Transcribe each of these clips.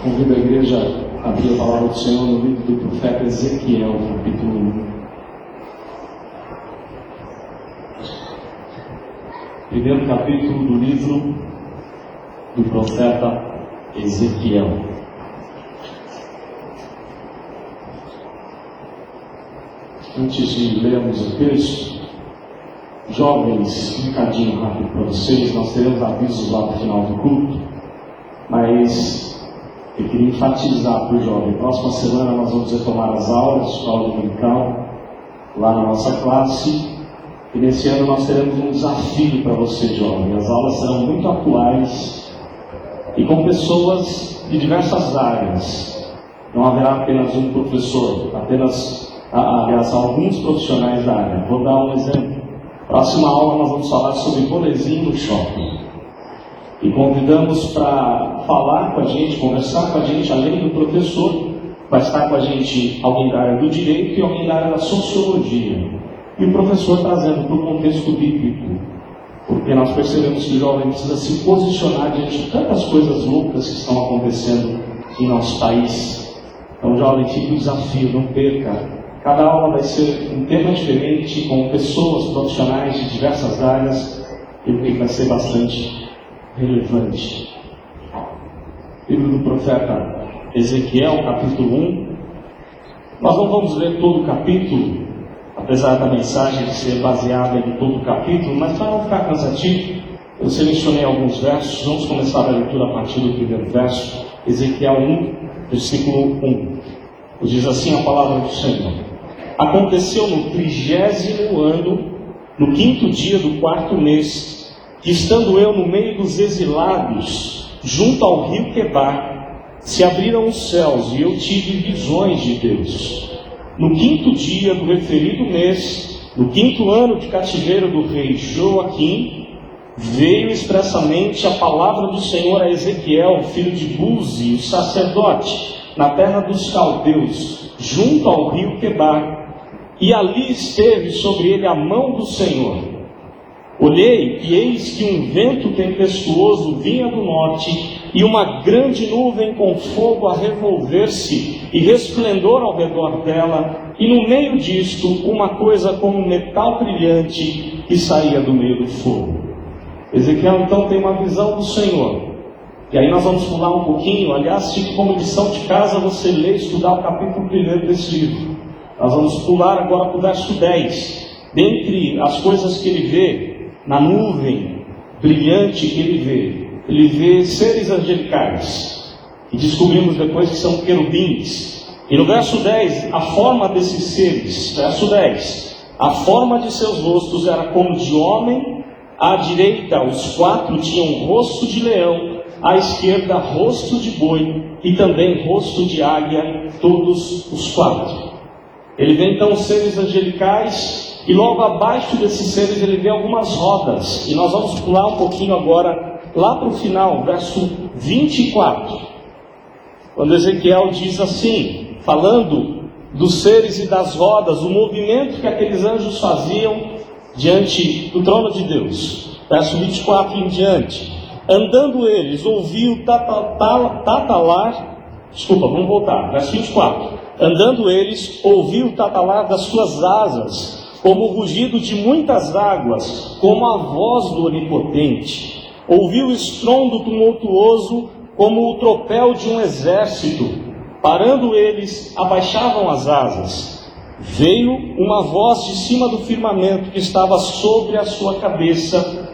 Convido a igreja a abrir a palavra do Senhor no livro do profeta Ezequiel, capítulo 1. Primeiro capítulo do livro do profeta Ezequiel. Antes de lermos o texto, jovens, um bocadinho rápido para vocês, nós teremos avisos lá no final do culto, mas eu queria enfatizar para o jovem: próxima semana nós vamos retomar as aulas de escola dominical lá na nossa classe, e nesse ano nós teremos um desafio para você, jovem. As aulas serão muito atuais e com pessoas de diversas áreas. Não haverá apenas um professor, aliás, alguns profissionais da área. Vou dar um exemplo. Próxima aula nós vamos falar sobre boletim no shopping. E convidamos para falar com a gente, conversar com a gente, além do professor, vai estar com a gente alguém da área do direito e alguém da área da sociologia. E o professor trazendo para o contexto bíblico, porque nós percebemos que o jovem precisa se posicionar diante de tantas coisas loucas que estão acontecendo em nosso país. Então, jovem, fica o desafio, não perca. Cada aula vai ser um tema diferente, com pessoas profissionais de diversas áreas, e eu creio que vai ser bastante relevante. Livro do profeta Ezequiel, capítulo 1. Nós não vamos ler todo o capítulo, apesar da mensagem ser baseada em todo o capítulo, mas para não ficar cansativo, eu selecionei alguns versos. Vamos começar a leitura a partir do primeiro verso, Ezequiel 1, versículo 1. Diz assim a palavra do Senhor: Aconteceu no 30º ano, no 5º dia do 4º mês, que estando eu no meio dos exilados, junto ao rio Quebar, se abriram os céus e eu tive visões de Deus. No 5º dia do referido mês, no 5º ano de cativeiro do rei Joaquim, veio expressamente a palavra do Senhor a Ezequiel, filho de Buzi, o sacerdote, na terra dos caldeus, junto ao rio Quebar, e ali esteve sobre ele a mão do Senhor. Olhei, e eis que um vento tempestuoso vinha do norte, e uma grande nuvem com fogo a revolver-se, e resplendor ao redor dela, e no meio disto, uma coisa como metal brilhante, que saía do meio do fogo. Ezequiel então tem uma visão do Senhor. E aí nós vamos pular um pouquinho. Aliás, fique como lição de casa você ler e estudar o capítulo 1 desse livro. Nós vamos pular agora para o verso 10. Dentre as coisas que ele vê, na nuvem brilhante que ele vê seres angelicais, e descobrimos depois que são querubins. E no verso 10, a forma desses seres, verso 10, a forma de seus rostos era como de homem, à direita os 4 tinham rosto de leão, à esquerda rosto de boi, e também rosto de águia, todos os 4. Ele vê então os seres angelicais, e logo abaixo desses seres ele vê algumas rodas. E nós vamos pular um pouquinho agora, lá para o final, verso 24. Quando Ezequiel diz assim, falando dos seres e das rodas, o movimento que aqueles anjos faziam diante do trono de Deus. Verso 24 em diante. Andando eles, ouviu verso 24. Andando eles, ouviu o tatalar das suas asas, como o rugido de muitas águas, como a voz do Onipotente. Ouviu o estrondo tumultuoso, como o tropel de um exército. Parando eles, abaixavam as asas. Veio uma voz de cima do firmamento que estava sobre a sua cabeça.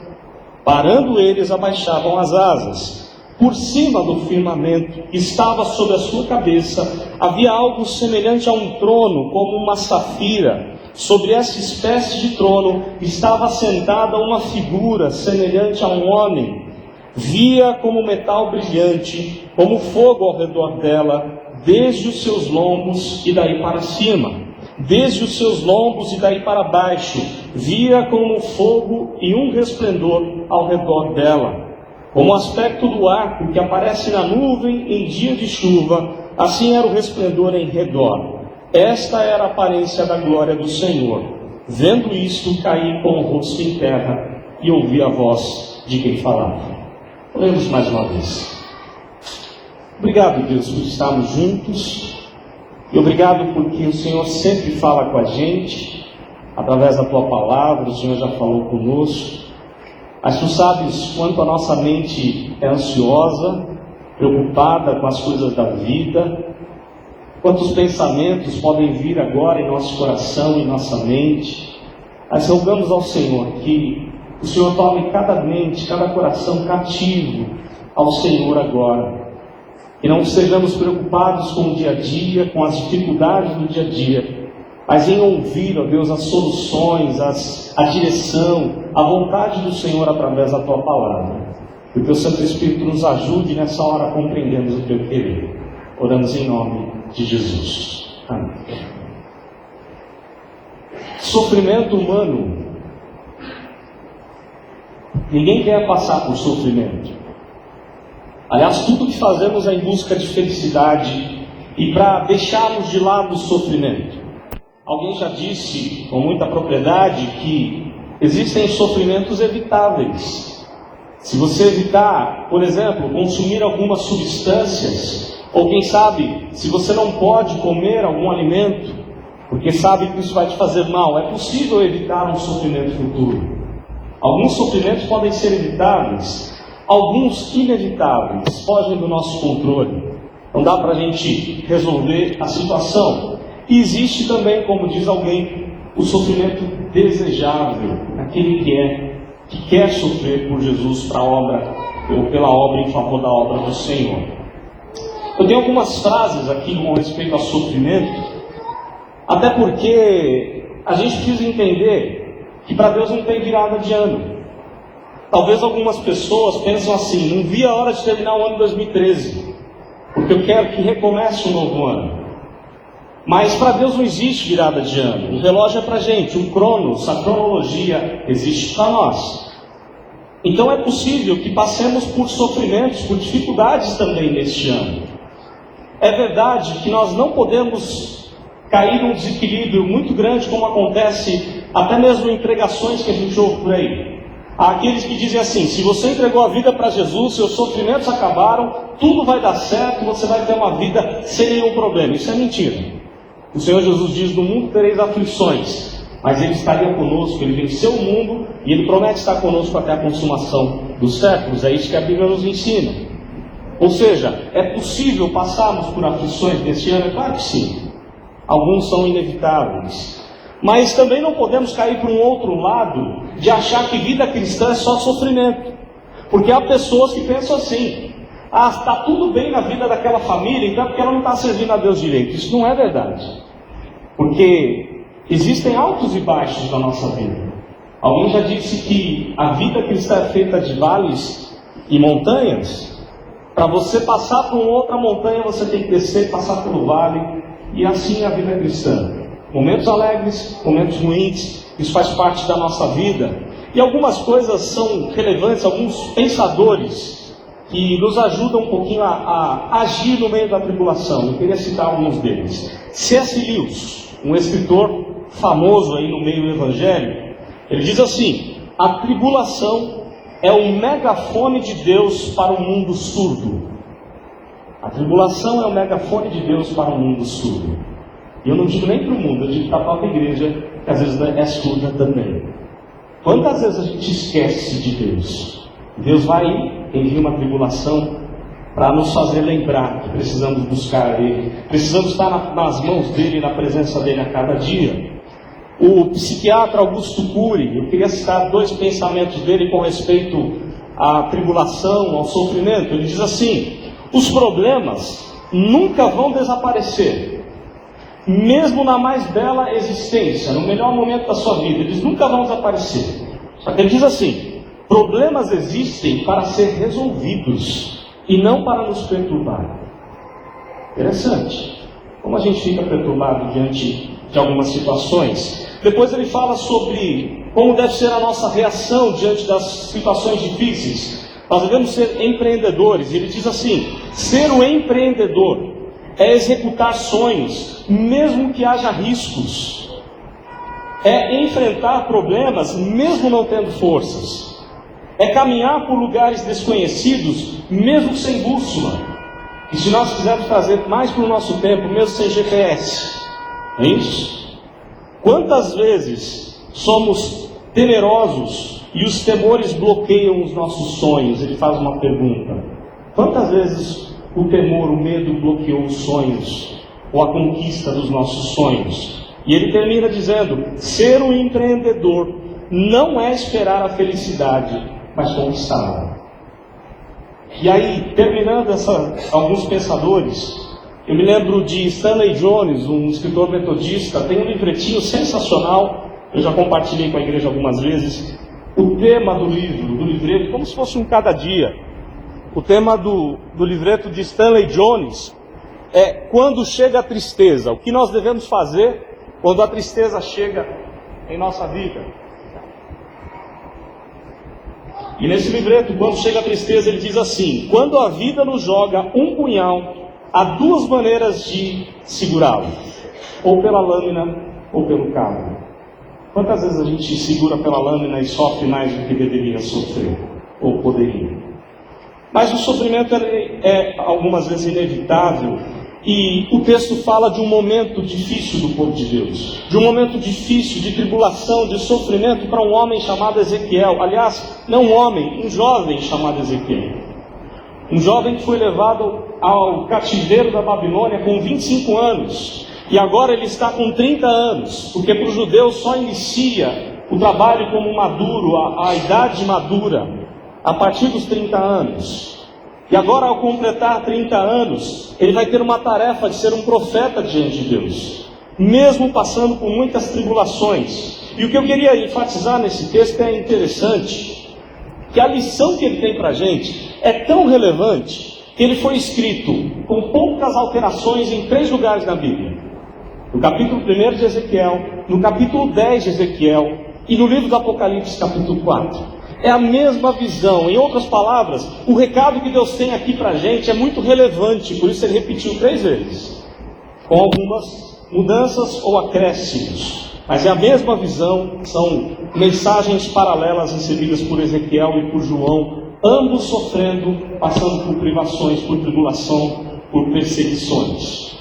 Parando eles, abaixavam as asas. Por cima do firmamento que estava sobre a sua cabeça, havia algo semelhante a um trono, como uma safira. Sobre essa espécie de trono estava assentada uma figura semelhante a um homem. Via como metal brilhante, como fogo ao redor dela, desde os seus lombos e daí para cima. Desde os seus lombos e daí para baixo, via como fogo e um resplendor ao redor dela. Como o aspecto do arco que aparece na nuvem em dia de chuva, assim era o resplendor em redor. Esta era a aparência da glória do Senhor. Vendo isto, caí com o rosto em terra e ouvi a voz de quem falava. Lemos mais uma vez. Obrigado, Deus, por estarmos juntos. E obrigado porque o Senhor sempre fala com a gente, através da Tua palavra. O Senhor já falou conosco. Mas Tu sabes quanto a nossa mente é ansiosa, preocupada com as coisas da vida, quantos pensamentos podem vir agora em nosso coração e nossa mente. Mas rogamos ao Senhor que o Senhor tome cada mente, cada coração cativo ao Senhor agora. Que não sejamos preocupados com o dia a dia, com as dificuldades do dia a dia, mas em ouvir, ó Deus, as soluções, a direção, a vontade do Senhor através da Tua palavra. Que o Teu Santo Espírito nos ajude nessa hora a compreendermos o Teu querer. Oramos em nome de Jesus. Amém. Sofrimento humano. Ninguém quer passar por sofrimento. Aliás, tudo que fazemos é em busca de felicidade e para deixarmos de lado o sofrimento. Alguém já disse com muita propriedade que existem sofrimentos evitáveis. Se você evitar, por exemplo, consumir algumas substâncias, ou quem sabe, se você não pode comer algum alimento, porque sabe que isso vai te fazer mal, é possível evitar um sofrimento futuro. Alguns sofrimentos podem ser evitáveis. Alguns inevitáveis, fogem do nosso controle. Não dá para a gente resolver a situação. E existe também, como diz alguém, o sofrimento desejável, aquele que quer sofrer por Jesus para a obra, ou pela obra em favor da obra do Senhor. Eu tenho algumas frases aqui com respeito ao sofrimento, até porque a gente precisa entender que para Deus não tem virada de ano. Talvez algumas pessoas pensam assim: não vi a hora de terminar o ano 2013, porque eu quero que recomece um novo ano. Mas para Deus não existe virada de ano. O relógio é para a gente, o cronos, a cronologia existe para nós. Então é possível que passemos por sofrimentos, por dificuldades também neste ano. É verdade que nós não podemos cair num desequilíbrio muito grande, como acontece até mesmo em pregações que a gente ouve por aí. Há aqueles que dizem assim: se você entregou a vida para Jesus, seus sofrimentos acabaram, tudo vai dar certo, você vai ter uma vida sem nenhum problema. Isso é mentira. O Senhor Jesus diz: no mundo tereis aflições, mas Ele estaria conosco, Ele venceu o mundo e Ele promete estar conosco até a consumação dos séculos. É isso que a Bíblia nos ensina. Ou seja, é possível passarmos por aflições neste ano? É claro que sim. Alguns são inevitáveis. Mas também não podemos cair para um outro lado de achar que vida cristã é só sofrimento. Porque há pessoas que pensam assim: ah, está tudo bem na vida daquela família, então é porque ela não está servindo a Deus direito. Isso não é verdade. Porque existem altos e baixos na nossa vida. Alguém já disse que a vida cristã é feita de vales e montanhas. Para você passar por uma outra montanha, você tem que descer, passar pelo vale. E assim é a vida cristã. Momentos alegres, momentos ruins, isso faz parte da nossa vida. E algumas coisas são relevantes, alguns pensadores que nos ajudam um pouquinho a agir no meio da tribulação. Eu queria citar alguns deles. C.S. Lewis, um escritor famoso aí no meio evangélico, ele diz assim: a tribulação é o megafone de Deus para o mundo surdo. A tribulação é o megafone de Deus para o mundo surdo. E eu não digo nem para o mundo, eu digo para a própria igreja, que às vezes é surda também. Quantas vezes a gente esquece de Deus? Deus vai enviar uma tribulação para nos fazer lembrar que precisamos buscar Ele, precisamos estar nas mãos dEle, na presença dEle a cada dia. O psiquiatra Augusto Cury, eu queria citar 2 pensamentos dele com respeito à tribulação, ao sofrimento. Ele diz assim: os problemas nunca vão desaparecer. Mesmo na mais bela existência, no melhor momento da sua vida, eles nunca vão desaparecer. Só que ele diz assim: problemas existem para ser resolvidos e não para nos perturbar. Interessante. Como a gente fica perturbado diante de algumas situações. Depois ele fala sobre como deve ser a nossa reação diante das situações difíceis. Nós devemos ser empreendedores. Ele diz assim: ser um empreendedor é executar sonhos, mesmo que haja riscos. É enfrentar problemas, mesmo não tendo forças. É caminhar por lugares desconhecidos, mesmo sem bússola. E se nós quisermos trazer mais para o nosso tempo, mesmo sem GPS, não é isso? Quantas vezes somos temerosos e os temores bloqueiam os nossos sonhos? Ele faz uma pergunta. Quantas vezes o temor, o medo bloqueou os sonhos, ou a conquista dos nossos sonhos? E ele termina dizendo: ser um empreendedor não é esperar a felicidade, mas conquistá-la. E aí, terminando alguns pensadores, eu me lembro de Stanley Jones, um escritor metodista, tem um livretinho sensacional, eu já compartilhei com a igreja algumas vezes. O tema do livreto, como se fosse um cada dia, o tema do livreto de Stanley Jones é: quando chega a tristeza, o que nós devemos fazer quando a tristeza chega em nossa vida. E nesse livreto, quando chega a tristeza, ele diz assim: quando a vida nos joga um punhal, há duas maneiras de segurá-lo: ou pela lâmina, ou pelo cabo. Quantas vezes a gente segura pela lâmina e sofre mais do que deveria sofrer, ou poderia? Mas o sofrimento é algumas vezes inevitável. E o texto fala de um momento difícil do povo de Deus, de um momento difícil, de tribulação, de sofrimento para um homem chamado Ezequiel. Aliás, não um homem, um jovem chamado Ezequiel. Um jovem que foi levado ao cativeiro da Babilônia com 25 anos. E agora ele está com 30 anos, porque para os judeus só inicia o trabalho como maduro, a idade madura, a partir dos 30 anos. E agora, ao completar 30 anos, ele vai ter uma tarefa de ser um profeta diante de Deus, mesmo passando por muitas tribulações. E o que eu queria enfatizar nesse texto é interessante, que a lição que ele tem para a gente é tão relevante, que ele foi escrito com poucas alterações em 3 lugares na Bíblia. No capítulo 1 de Ezequiel, no capítulo 10 de Ezequiel e no livro do Apocalipse, capítulo 4. É a mesma visão. Em outras palavras, o recado que Deus tem aqui para a gente é muito relevante, por isso ele repetiu 3 vezes, com algumas mudanças ou acréscimos. Mas é a mesma visão, são mensagens paralelas recebidas por Ezequiel e por João, ambos sofrendo, passando por privações, por tribulação, por perseguições.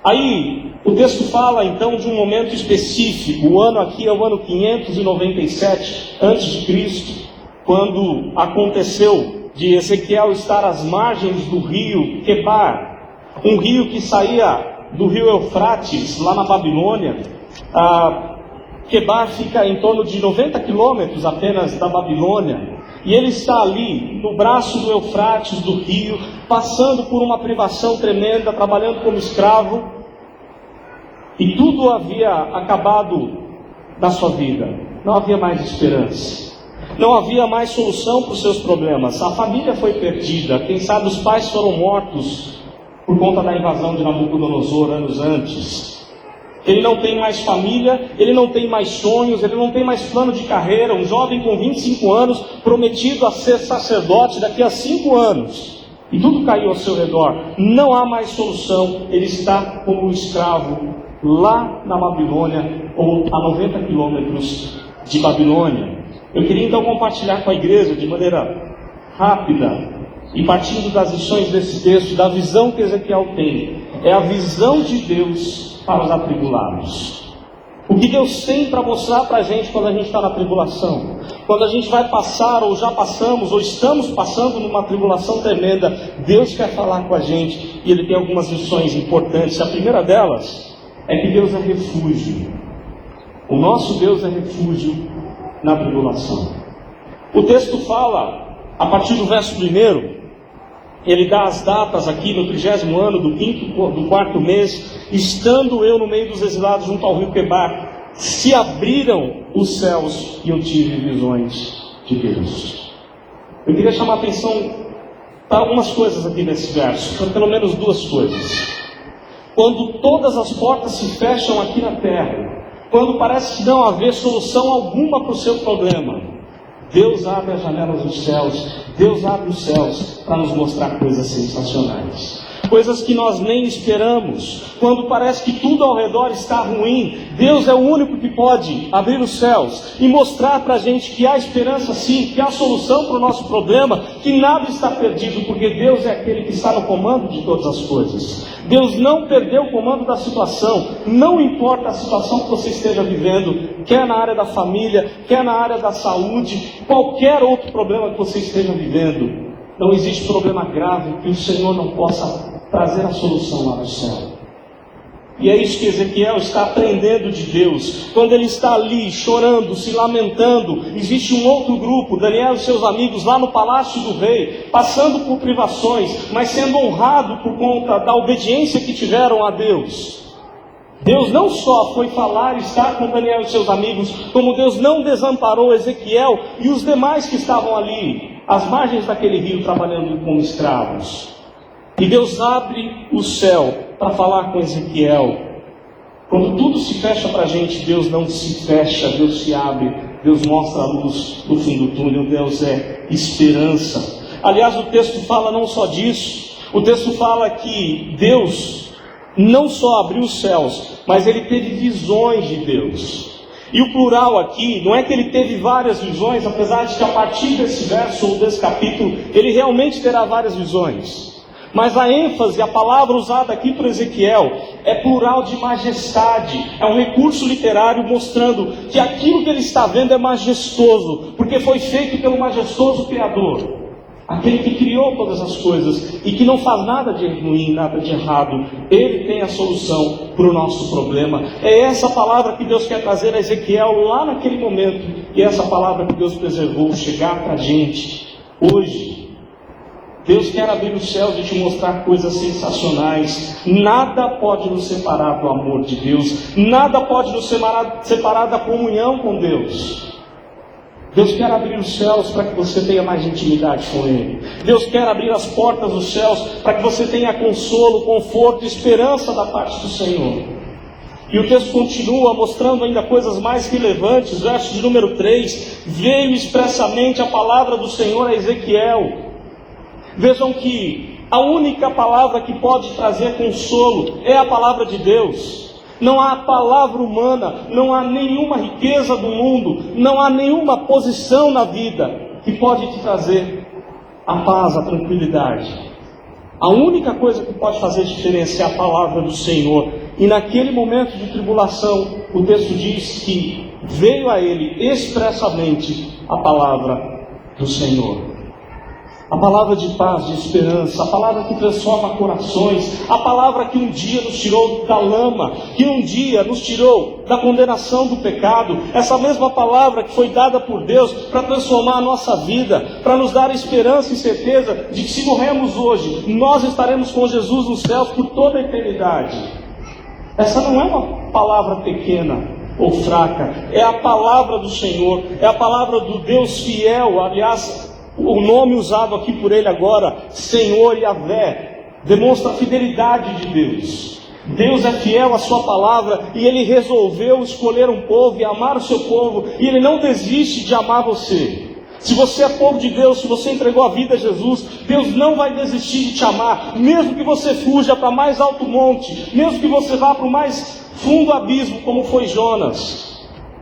Aí, o texto fala então de um momento específico. O ano aqui é o ano 597 a.C., quando aconteceu de Ezequiel estar às margens do rio Quebar, um rio que saía do rio Eufrates, lá na Babilônia. Quebar fica em torno de 90 quilômetros apenas da Babilônia, e ele está ali, no braço do Eufrates, do rio, passando por uma privação tremenda, trabalhando como escravo. E tudo havia acabado na sua vida. Não havia mais esperança. Não havia mais solução para os seus problemas. A família foi perdida. Quem sabe os pais foram mortos por conta da invasão de Nabucodonosor anos antes. Ele não tem mais família, ele não tem mais sonhos, ele não tem mais plano de carreira. Um jovem com 25 anos, prometido a ser sacerdote daqui a 5 anos. E tudo caiu ao seu redor. Não há mais solução. Ele está como um escravo lá na Babilônia, ou a 90 quilômetros de Babilônia. Eu queria então compartilhar com a igreja de maneira rápida, e partindo das lições desse texto, da visão que Ezequiel tem. É a visão de Deus para os atribulados. O que Deus tem para mostrar para a gente quando a gente está na tribulação? Quando a gente vai passar, ou já passamos, ou estamos passando numa tribulação tremenda, Deus quer falar com a gente, e Ele tem algumas lições importantes. A primeira delas é que Deus é refúgio. O nosso Deus é refúgio na tribulação. O texto fala, a partir do verso 1, ele dá as datas aqui no 30º ano do 4º mês, estando eu no meio dos exilados junto ao rio Quebar, se abriram os céus e eu tive visões de Deus. Eu queria chamar a atenção para algumas coisas aqui nesse verso, para pelo menos 2 coisas. Quando todas as portas se fecham aqui na terra, quando parece que não haver solução alguma para o seu problema, Deus abre as janelas dos céus, Deus abre os céus para nos mostrar coisas sensacionais. coisas que nós nem esperamos. Quando parece que tudo ao redor está ruim, Deus é o único que pode abrir os céus e mostrar para a gente que há esperança sim, que há solução para o nosso problema, que nada está perdido, porque Deus é aquele que está no comando de todas as coisas. Deus não perdeu o comando da situação, não importa a situação que você esteja vivendo, quer na área da família, quer na área da saúde, qualquer outro problema que você esteja vivendo. Não existe problema grave que o Senhor não possa trazer a solução lá do céu. E é isso que Ezequiel está aprendendo de Deus. Quando ele está ali chorando, se lamentando, existe um outro grupo, Daniel e seus amigos, lá no palácio do rei, passando por privações, mas sendo honrado por conta da obediência que tiveram a Deus. Deus não só foi falar e estar com Daniel e seus amigos, como Deus não desamparou Ezequiel e os demais que estavam ali, às margens daquele rio, trabalhando como escravos. E Deus abre o céu para falar com Ezequiel. Quando tudo se fecha para a gente, Deus não se fecha, Deus se abre, Deus mostra a luz no fim do túnel, Deus é esperança. Aliás, o texto fala não só disso, o texto fala que Deus não só abriu os céus, mas ele teve visões de Deus. E o plural aqui, não é que ele teve várias visões, apesar de que a partir desse verso ou desse capítulo, ele realmente terá várias visões. Mas a ênfase, a palavra usada aqui por Ezequiel, é plural de majestade. É um recurso literário mostrando que aquilo que ele está vendo é majestoso, porque foi feito pelo majestoso Criador. Aquele que criou todas as coisas e que não faz nada de ruim, nada de errado. Ele tem a solução para o nosso problema. É essa palavra que Deus quer trazer a Ezequiel lá naquele momento. E é essa palavra que Deus preservou chegar para a gente hoje. Deus quer abrir os céus e te mostrar coisas sensacionais. Nada pode nos separar do amor de Deus. Nada pode nos separar da comunhão com Deus. Deus quer abrir os céus para que você tenha mais intimidade com Ele. Deus quer abrir as portas dos céus para que você tenha consolo, conforto e esperança da parte do Senhor. E o texto continua mostrando ainda coisas mais relevantes. Verso de número 3. Veio expressamente a palavra do Senhor a Ezequiel. Vejam que a única palavra que pode trazer consolo é a palavra de Deus. Não há palavra humana, não há nenhuma riqueza do mundo, não há nenhuma posição na vida que pode te trazer a paz, a tranquilidade. A única coisa que pode fazer diferença é a palavra do Senhor. E naquele momento de tribulação, o texto diz que veio a ele expressamente a palavra do Senhor. A palavra de paz, de esperança, a palavra que transforma corações, a palavra que um dia nos tirou da lama, que um dia nos tirou da condenação do pecado, essa mesma palavra que foi dada por Deus para transformar a nossa vida, para nos dar esperança e certeza de que se morrermos hoje, nós estaremos com Jesus nos céus por toda a eternidade. Essa não é uma palavra pequena ou fraca, é a palavra do Senhor, é a palavra do Deus fiel. Aliás, o nome usado aqui por ele agora, Senhor Yahvé, demonstra a fidelidade de Deus. Deus é fiel à sua palavra e ele resolveu escolher um povo e amar o seu povo, e ele não desiste de amar você. Se você é povo de Deus, se você entregou a vida a Jesus, Deus não vai desistir de te amar, mesmo que você fuja para mais alto monte, mesmo que você vá para o mais fundo abismo, como foi Jonas.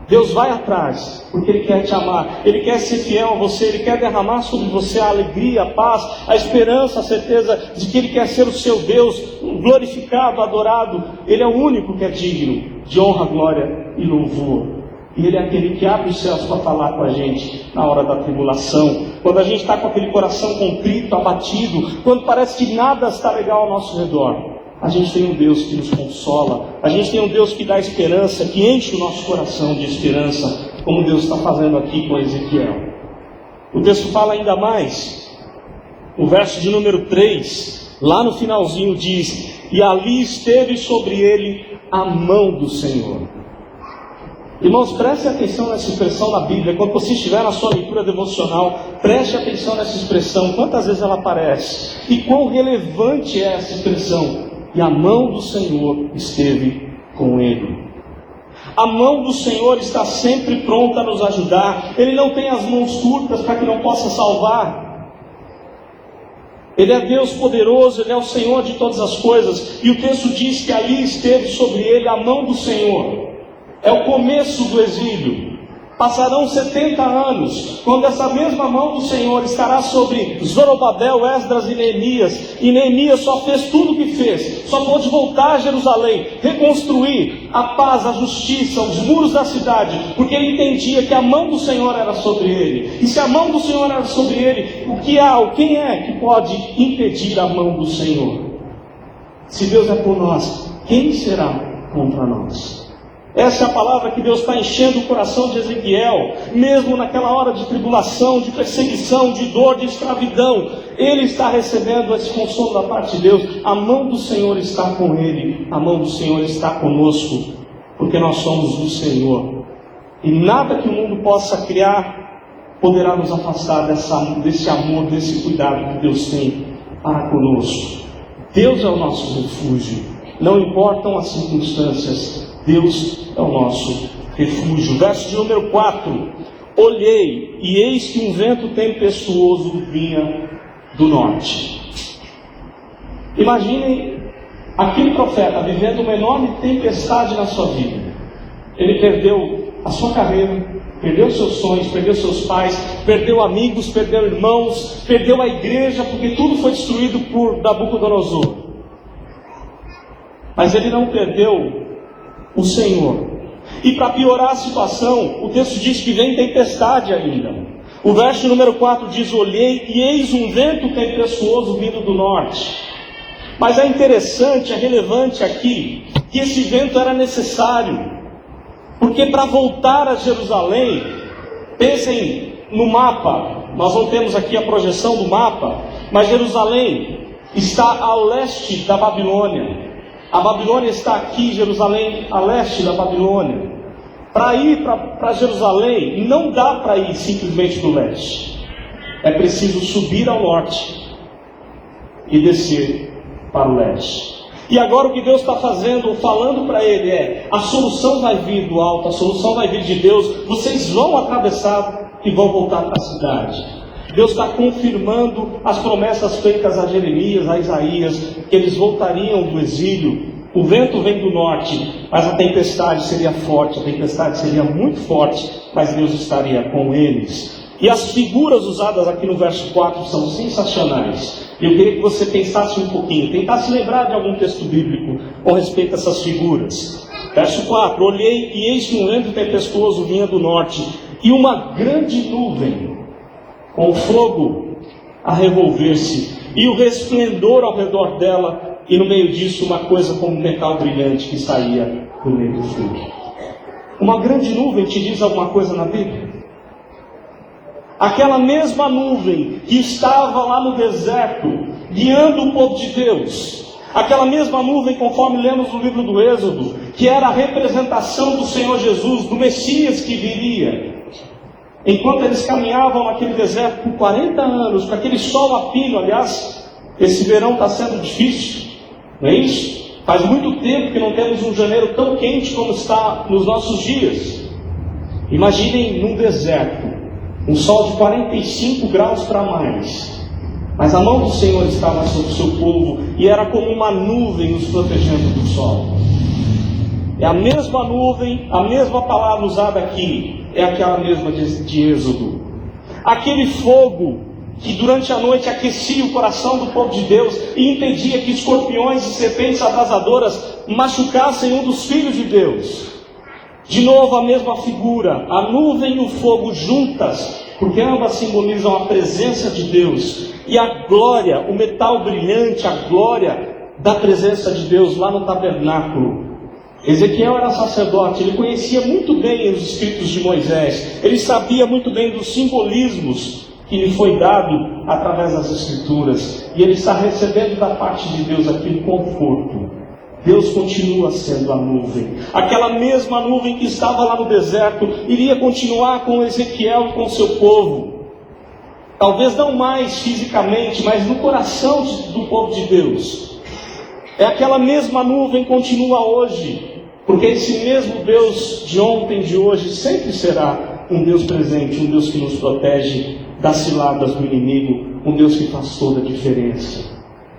Deus vai atrás, porque Ele quer te amar, Ele quer ser fiel a você, Ele quer derramar sobre você a alegria, a paz, a esperança, a certeza de que Ele quer ser o seu Deus, glorificado, adorado. Ele é o único que é digno de honra, glória e louvor. E Ele é aquele que abre os céus para falar com a gente na hora da tribulação, quando a gente está com aquele coração contrito, abatido, quando parece que nada está legal ao nosso redor. A gente tem um Deus que nos consola, a gente tem um Deus que dá esperança, que enche o nosso coração de esperança, como Deus está fazendo aqui com Ezequiel. O texto fala ainda mais, o verso de número 3, lá no finalzinho diz: e ali esteve sobre ele a mão do Senhor. Irmãos, preste atenção nessa expressão na Bíblia. Quando você estiver na sua leitura devocional, preste atenção nessa expressão, quantas vezes ela aparece e quão relevante é essa expressão. E a mão do Senhor esteve com ele. A mão do Senhor está sempre pronta a nos ajudar. Ele não tem as mãos curtas para que não possa salvar. Ele é Deus poderoso, Ele é o Senhor de todas as coisas. E o texto diz que ali esteve sobre ele a mão do Senhor. É o começo do exílio. Passarão 70 anos, quando essa mesma mão do Senhor estará sobre Zorobabel, Esdras e Neemias. E Neemias só fez tudo o que fez, só pôde voltar a Jerusalém, reconstruir a paz, a justiça, os muros da cidade, porque ele entendia que a mão do Senhor era sobre ele. E se a mão do Senhor era sobre ele, quem é que pode impedir a mão do Senhor? Se Deus é por nós, quem será contra nós? Essa é a palavra que Deus está enchendo o coração de Ezequiel, mesmo naquela hora de tribulação, de perseguição, de dor, de escravidão. Ele está recebendo esse consolo da parte de Deus. A mão do Senhor está com ele, a mão do Senhor está conosco, porque nós somos do Senhor. E nada que o mundo possa criar poderá nos afastar desse amor, desse cuidado que Deus tem para conosco. Deus é o nosso refúgio, não importam as circunstâncias. Deus é o nosso refúgio. Verso de número 4. Olhei, e eis que um vento tempestuoso vinha do norte. Imaginem aquele profeta vivendo uma enorme tempestade na sua vida. Ele perdeu a sua carreira, perdeu seus sonhos, perdeu seus pais, perdeu amigos, perdeu irmãos, perdeu a igreja, porque tudo foi destruído por Nabucodonosor. Mas ele não perdeu o Senhor. E para piorar a situação, o texto diz que vem tempestade ainda. O verso número 4 diz: olhei e eis um vento tempestuoso vindo do norte. Mas é interessante, é relevante aqui, que esse vento era necessário, porque para voltar a Jerusalém, pensem no mapa, nós não temos aqui a projeção do mapa, mas Jerusalém está a leste da Babilônia. A Babilônia está aqui, Jerusalém, a leste da Babilônia. Para ir para Jerusalém, não dá para ir simplesmente do leste. É preciso subir ao norte e descer para o leste. E agora o que Deus está falando para ele é: a solução vai vir do alto, a solução vai vir de Deus. Vocês vão atravessar e vão voltar para a cidade. Deus está confirmando as promessas feitas a Jeremias, a Isaías, que eles voltariam do exílio. O vento vem do norte, mas a tempestade seria forte, a tempestade seria muito forte, mas Deus estaria com eles. E as figuras usadas aqui no verso 4 são sensacionais. Eu queria que você pensasse um pouquinho, tentasse lembrar de algum texto bíblico com respeito a essas figuras. Verso 4: olhei e eis que um vento tempestuoso vinha do norte, e uma grande nuvem com fogo a revolver-se, e o resplendor ao redor dela, e no meio disso uma coisa como metal brilhante que saía do meio do fogo. Uma grande nuvem te diz alguma coisa na Bíblia? Aquela mesma nuvem que estava lá no deserto, guiando o povo de Deus, aquela mesma nuvem, conforme lemos no livro do Êxodo, que era a representação do Senhor Jesus, do Messias que viria. Enquanto eles caminhavam naquele deserto por 40 anos, com aquele sol a pino. Aliás, esse verão está sendo difícil, não é isso? Faz muito tempo que não temos um janeiro tão quente como está nos nossos dias. Imaginem num deserto, um sol de 45 graus para mais, mas a mão do Senhor estava sobre o seu povo, e era como uma nuvem nos protegendo do sol. É a mesma nuvem, a mesma palavra usada aqui, é aquela mesma de Êxodo. Aquele fogo que durante a noite aquecia o coração do povo de Deus e impedia que escorpiões e serpentes abrasadoras machucassem um dos filhos de Deus. De novo a mesma figura, a nuvem e o fogo juntas, porque ambas simbolizam a presença de Deus. E a glória, o metal brilhante, a glória da presença de Deus lá no tabernáculo. Ezequiel era sacerdote, ele conhecia muito bem os escritos de Moisés, ele sabia muito bem dos simbolismos que lhe foi dado através das escrituras, e ele está recebendo da parte de Deus aquele conforto. Deus continua sendo a nuvem. Aquela mesma nuvem que estava lá no deserto iria continuar com Ezequiel e com seu povo. Talvez não mais fisicamente, mas no coração do povo de Deus. É aquela mesma nuvem que continua hoje, porque esse mesmo Deus de ontem, de hoje, sempre será um Deus presente, um Deus que nos protege das ciladas do inimigo, um Deus que faz toda a diferença.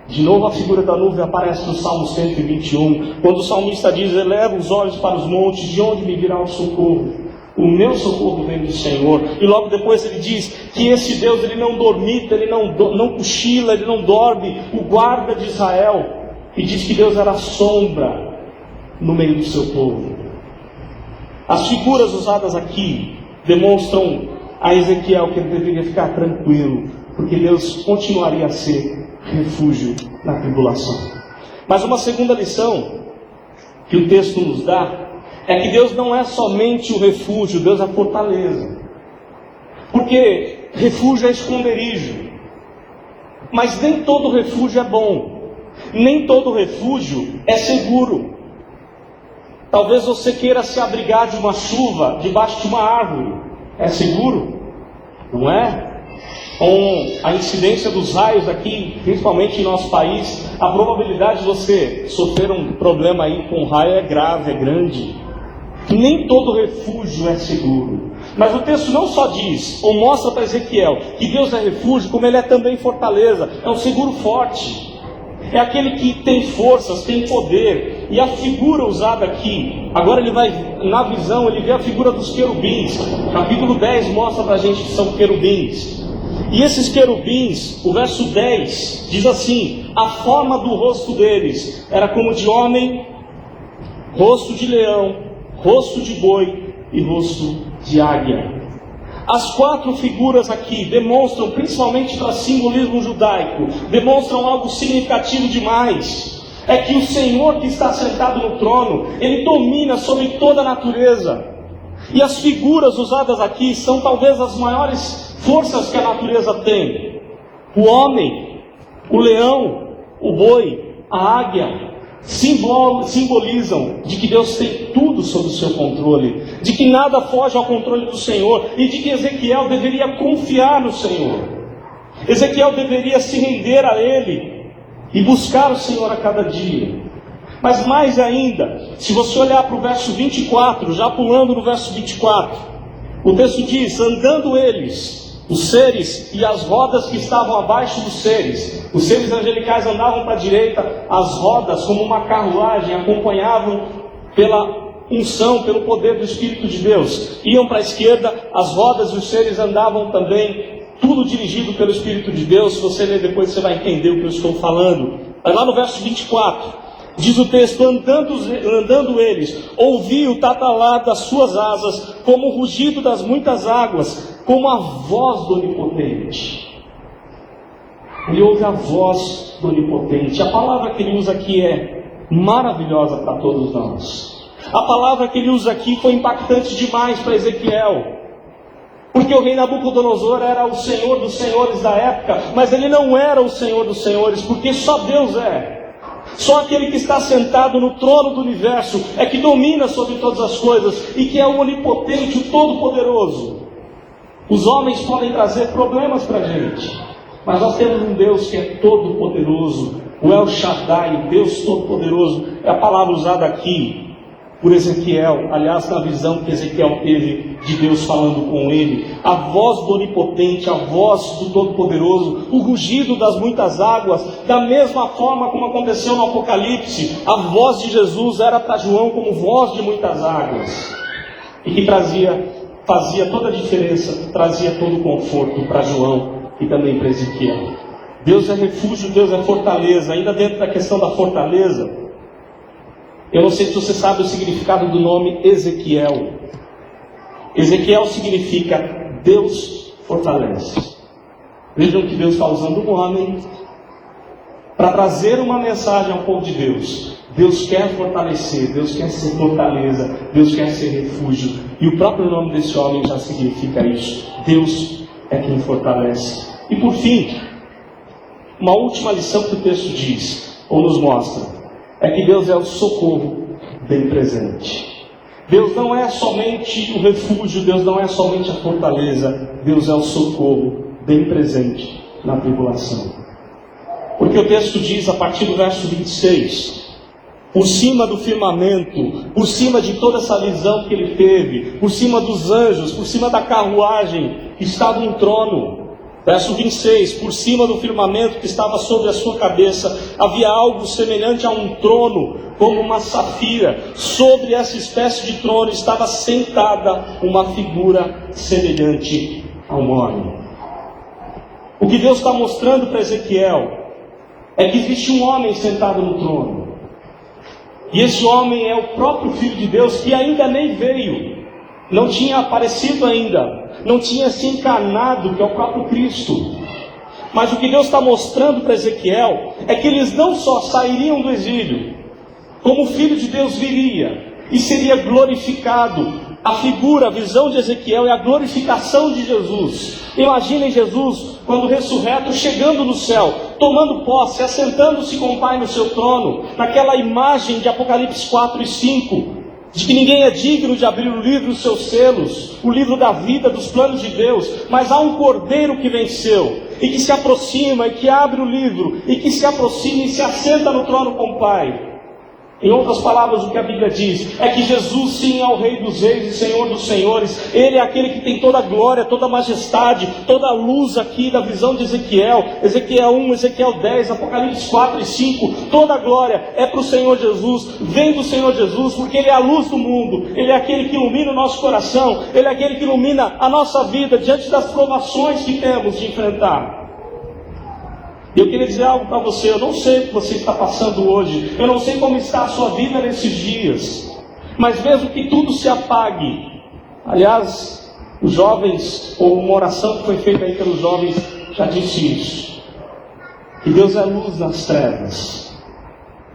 De novo a figura da nuvem aparece no Salmo 121, quando o salmista diz: eleva os olhos para os montes, de onde me virá o socorro? O meu socorro vem do Senhor. E logo depois ele diz que esse Deus, ele não dormita, ele não cochila, ele não dorme, o guarda de Israel. E diz que Deus era sombra no meio do seu povo. As figuras usadas aqui demonstram a Ezequiel que ele deveria ficar tranquilo, porque Deus continuaria a ser refúgio na tribulação. Mas uma segunda lição que o texto nos dá é que Deus não é somente o refúgio, Deus é a fortaleza. Porque refúgio é esconderijo, mas nem todo refúgio é bom, nem todo refúgio é seguro. Talvez você queira se abrigar de uma chuva debaixo de uma árvore. É seguro? Não é? Com a incidência dos raios aqui, principalmente em nosso país, a probabilidade de você sofrer um problema aí com raio é grave, é grande. Nem todo refúgio é seguro. Mas o texto não só diz, ou mostra para Ezequiel, que Deus é refúgio, como ele é também fortaleza. É um seguro forte. É aquele que tem forças, tem poder. E a figura usada aqui, agora ele vai, na visão, ele vê a figura dos querubins. Capítulo 10 mostra para a gente que são querubins. E esses querubins, o verso 10 diz assim: a forma do rosto deles era como de homem, rosto de leão, rosto de boi e rosto de águia. As quatro figuras aqui demonstram, principalmente para simbolismo judaico, demonstram algo significativo demais. É que o Senhor que está sentado no trono, Ele domina sobre toda a natureza. E as figuras usadas aqui são talvez as maiores forças que a natureza tem. O homem, o leão, o boi, a águia, simbolizam de que Deus tem tudo sob o seu controle, de que nada foge ao controle do Senhor, e de que Ezequiel deveria confiar no Senhor. Ezequiel deveria se render a Ele e buscar o Senhor a cada dia. Mas mais ainda, se você olhar para o verso 24, já pulando no verso 24, o texto diz: andando eles, os seres e as rodas que estavam abaixo dos seres. Os seres angelicais andavam para a direita, as rodas, como uma carruagem, acompanhavam pela unção, pelo poder do Espírito de Deus. Iam para a esquerda, as rodas e os seres andavam também, tudo dirigido pelo Espírito de Deus. Se você ler depois, você vai entender o que eu estou falando. Mas lá no verso 24, diz o texto: andando eles, ouvi o tatalar das suas asas, como o rugido das muitas águas, como a voz do Onipotente. Ele ouve a voz do Onipotente. A palavra que ele usa aqui é maravilhosa para todos nós. A palavra que ele usa aqui foi impactante demais para Ezequiel. Porque o rei Nabucodonosor era o senhor dos senhores da época, mas ele não era o senhor dos senhores, porque só Deus é. Só aquele que está sentado no trono do universo é que domina sobre todas as coisas e que é o onipotente, o todo-poderoso. Os homens podem trazer problemas para a gente, mas nós temos um Deus que é todo-poderoso, o El Shaddai, o Deus todo-poderoso. É a palavra usada aqui por Ezequiel, aliás, na visão que Ezequiel teve de Deus falando com ele. A voz do Onipotente, a voz do Todo-Poderoso, o rugido das muitas águas, da mesma forma como aconteceu no Apocalipse. A voz de Jesus era para João como voz de muitas águas, e que fazia toda a diferença, trazia todo o conforto para João e também para Ezequiel. Deus é refúgio, Deus é fortaleza. Ainda dentro da questão da fortaleza, eu não sei se você sabe o significado do nome Ezequiel. Ezequiel significa Deus fortalece. Vejam que Deus está usando um homem para trazer uma mensagem ao povo de Deus. Deus quer fortalecer, Deus quer ser fortaleza, Deus quer ser refúgio. E o próprio nome desse homem já significa isso. Deus é quem fortalece. E por fim, uma última lição que o texto diz, ou nos mostra, é que Deus é o socorro bem presente. Deus não é somente o refúgio, Deus não é somente a fortaleza, Deus é o socorro bem presente na tribulação. Porque o texto diz, a partir do verso 26, por cima do firmamento, por cima de toda essa visão que ele teve, por cima dos anjos, por cima da carruagem, estava um trono. Verso 26, por cima do firmamento que estava sobre a sua cabeça, havia algo semelhante a um trono, como uma safira. Sobre essa espécie de trono estava sentada uma figura semelhante a um homem. O que Deus está mostrando para Ezequiel é que existe um homem sentado no trono. E esse homem é o próprio Filho de Deus, que ainda nem veio, não tinha aparecido ainda, não tinha se encarnado, que é o próprio Cristo. Mas o que Deus está mostrando para Ezequiel é que eles não só sairiam do exílio, como o Filho de Deus viria e seria glorificado. A figura, a visão de Ezequiel é a glorificação de Jesus. Imaginem Jesus, quando ressurreto, chegando no céu, tomando posse, assentando-se com o Pai no seu trono, naquela imagem de Apocalipse 4 e 5, de que ninguém é digno de abrir o livro dos seus selos, o livro da vida, dos planos de Deus, mas há um Cordeiro que venceu, e que se aproxima, e que abre o livro, e que se aproxima e se assenta no trono com o Pai. Em outras palavras, o que a Bíblia diz é que Jesus sim é o Rei dos Reis e Senhor dos Senhores. Ele é aquele que tem toda a glória, toda a majestade, toda a luz aqui da visão de Ezequiel. Ezequiel 1, Ezequiel 10, Apocalipse 4 e 5. Toda a glória é para o Senhor Jesus. Vem do Senhor Jesus, porque Ele é a luz do mundo. Ele é aquele que ilumina o nosso coração. Ele é aquele que ilumina a nossa vida diante das provações que temos de enfrentar. E eu queria dizer algo para você. Eu não sei o que você está passando hoje, eu não sei como está a sua vida nesses dias, mas mesmo que tudo se apague, aliás, os jovens, ou uma oração que foi feita aí pelos jovens, já disse isso, que Deus é luz nas trevas.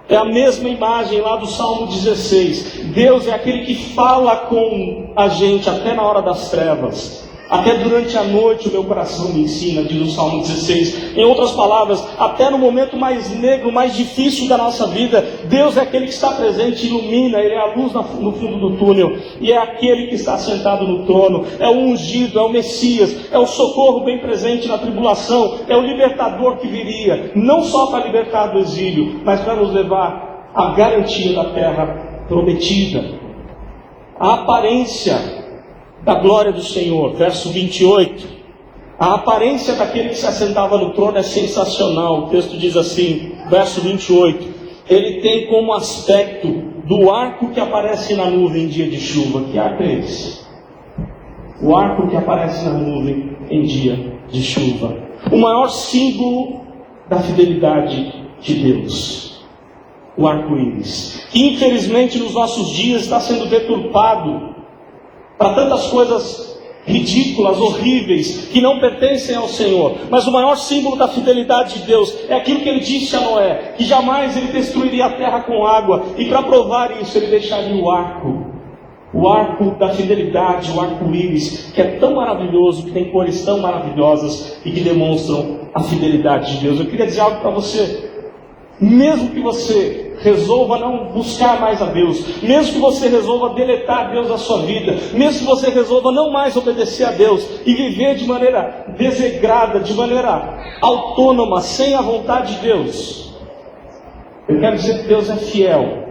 É a mesma imagem lá do Salmo 16. Deus é aquele que fala com a gente até na hora das trevas. Até durante a noite o meu coração me ensina, diz o Salmo 16. Em outras palavras, até no momento mais negro, mais difícil da nossa vida, Deus é aquele que está presente e ilumina. Ele é a luz no fundo do túnel. E é aquele que está sentado no trono. É o ungido, é o Messias. É o socorro bem presente na tribulação. É o libertador que viria. Não só para libertar do exílio, mas para nos levar à garantia da terra prometida. A aparência da glória do Senhor, verso 28. A aparência daquele que se assentava no trono é sensacional. O texto diz assim, verso 28. Ele tem como aspecto do arco que aparece na nuvem em dia de chuva. Que arco é esse? O arco que aparece na nuvem em dia de chuva. O maior símbolo da fidelidade de Deus. O arco-íris. Que infelizmente nos nossos dias está sendo deturpado para tantas coisas ridículas, horríveis, que não pertencem ao Senhor. Mas o maior símbolo da fidelidade de Deus é aquilo que Ele disse a Noé, que jamais Ele destruiria a terra com água, e para provar isso Ele deixaria o arco da fidelidade, o arco-íris, que é tão maravilhoso, que tem cores tão maravilhosas e que demonstram a fidelidade de Deus. Eu queria dizer algo para você. Mesmo que você resolva não buscar mais a Deus, mesmo que você resolva deletar Deus da sua vida, mesmo que você resolva não mais obedecer a Deus e viver de maneira desregrada, de maneira autônoma, sem a vontade de Deus, eu quero dizer que Deus é fiel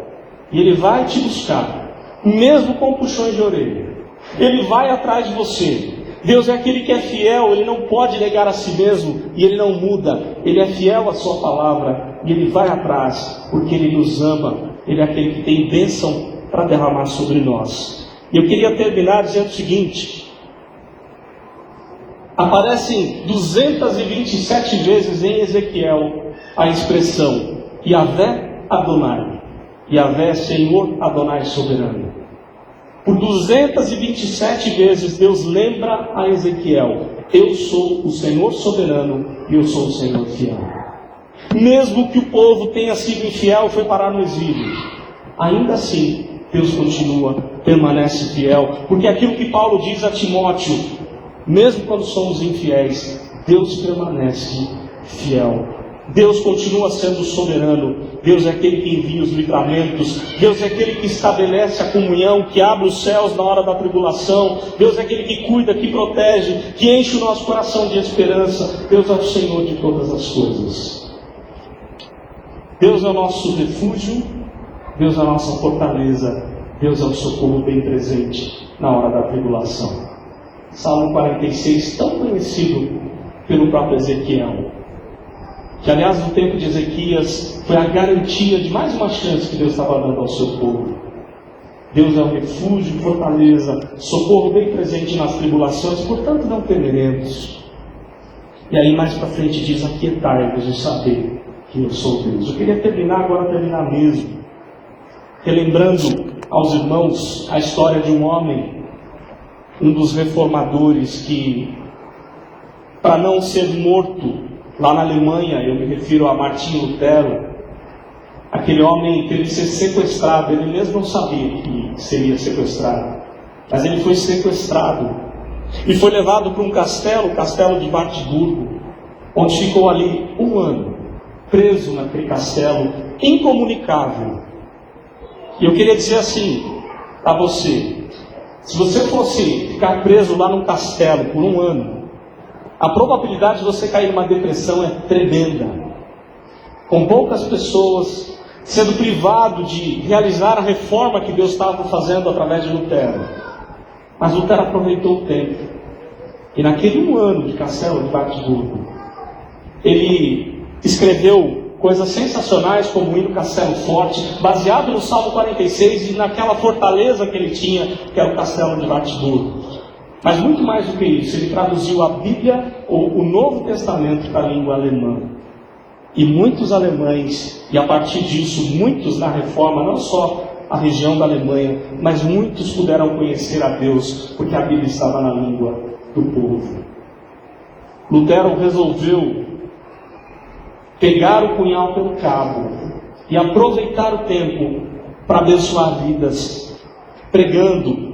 e Ele vai te buscar, mesmo com puxões de orelha. Ele vai atrás de você. Deus é aquele que é fiel, Ele não pode negar a si mesmo e Ele não muda. Ele é fiel à sua palavra e Ele vai atrás porque Ele nos ama. Ele é aquele que tem bênção para derramar sobre nós. E eu queria terminar dizendo o seguinte: aparecem 227 vezes em Ezequiel a expressão Yahvé Adonai. Yahvé é Senhor, Adonai soberano. Por 227 vezes Deus lembra a Ezequiel: eu sou o Senhor soberano e eu sou o Senhor fiel. Mesmo que o povo tenha sido infiel e foi parar no exílio, ainda assim Deus continua, permanece fiel. Porque aquilo que Paulo diz a Timóteo, mesmo quando somos infiéis, Deus permanece fiel. Deus continua sendo soberano. Deus é aquele que envia os livramentos. Deus é aquele que estabelece a comunhão, que abre os céus na hora da tribulação. Deus é aquele que cuida, que protege, que enche o nosso coração de esperança. Deus é o Senhor de todas as coisas. Deus é o nosso refúgio. Deus é a nossa fortaleza. Deus é o socorro bem presente na hora da tribulação. Salmo 46, tão conhecido pelo próprio Ezequiel. Que, aliás, no tempo de Ezequias, foi a garantia de mais uma chance que Deus estava dando ao seu povo. Deus é o refúgio, fortaleza, socorro bem presente nas tribulações, portanto não temeremos. E aí mais para frente diz: aquietai-vos e saber que eu sou Deus. Eu queria terminar mesmo, relembrando aos irmãos a história de um homem, um dos reformadores, que, para não ser morto lá na Alemanha, eu me refiro a Martinho Lutero, aquele homem teve que ser sequestrado. Ele mesmo não sabia que seria sequestrado, mas ele foi sequestrado e foi levado para um castelo, o castelo de Wartburgo, onde ficou ali 1 ano, preso naquele castelo, incomunicável. E eu queria dizer assim para você: se você fosse ficar preso lá num castelo por 1 ano, a probabilidade de você cair numa depressão é tremenda. Com poucas pessoas, sendo privado de realizar a reforma que Deus estava fazendo através de Lutero. Mas Lutero aproveitou o tempo. E naquele 1 ano de castelo de Wartburgo, ele escreveu coisas sensacionais, como o hino Castelo Forte, baseado no Salmo 46 e naquela fortaleza que ele tinha, que era o castelo de Wartburgo. Mas muito mais do que isso, ele traduziu a Bíblia, ou o Novo Testamento, para a língua alemã. E muitos alemães, e a partir disso, muitos na Reforma, não só a região da Alemanha, mas muitos puderam conhecer a Deus, porque a Bíblia estava na língua do povo. Lutero resolveu pegar o punhal pelo cabo e aproveitar o tempo para abençoar vidas, pregando,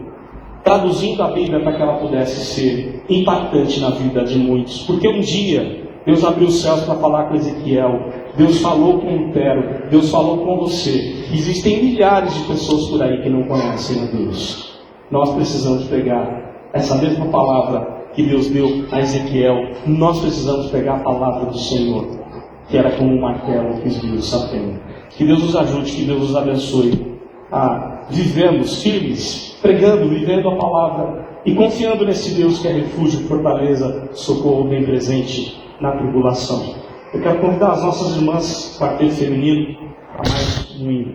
traduzindo a Bíblia para que ela pudesse ser impactante na vida de muitos. Porque um dia Deus abriu os céus para falar com Ezequiel, Deus falou com Lutero, Deus falou com você. Existem milhares de pessoas por aí que não conhecem a Deus. Nós precisamos pegar essa mesma palavra que Deus deu a Ezequiel, nós precisamos pegar a palavra do Senhor, que era como um martelo que esvia o sapém. Que Deus nos ajude, que Deus nos abençoe a vivermos firmes, pregando, vivendo a palavra e confiando nesse Deus que é refúgio, fortaleza, socorro bem presente na tribulação. Eu quero convidar as nossas irmãs, quarteto feminino, a mais um hino.